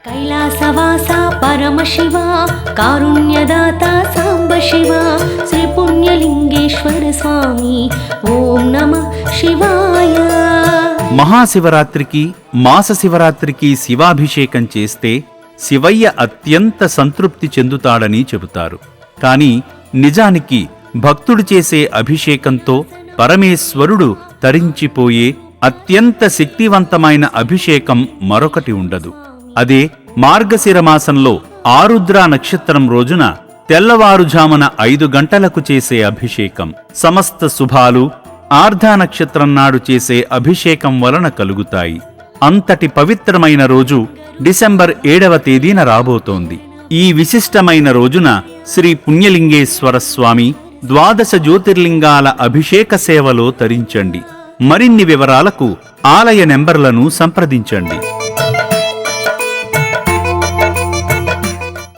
కైలాసవాస పరమశివ కారుణ్యదాత సాంబ శివ శ్రీ పుణ్యలింగేశ్వర స్వామి ఓం నమః శివాయ. మహాశివరాత్రికి మాస శివరాత్రికి శివాభిషేకం చేస్తే శివయ్య అత్యంత సంతృప్తి చెందుతాడని చెబుతారు. కాని నిజానికి భక్తుడు చేసే అభిషేకంతో పరమేశ్వరుడు తరించిపోయే అత్యంత శక్తివంతమైన అభిషేకం మరొకటి ఉండదు. అదే మార్గశిర మాసంలో ఆరుద్ర నక్షత్రం రోజున తెల్లవారుజామున 5 గంటలకు చేసే అభిషేకం. సమస్త శుభాలు ఆర్ధా నక్షత్రం నాడు చేసే అభిషేకం వలన కలుగుతాయి. అంతటి పవిత్రమైన రోజు డిసెంబర్ 7వ తేదీన రాబోతోంది. ఈ విశిష్టమైన రోజున శ్రీ పుణ్యలింగేశ్వర స్వామి 12 జ్యోతిర్లింగాల అభిషేక సేవలో తరించండి. మరిన్ని వివరాలకు ఆలయ నెంబర్లను సంప్రదించండి.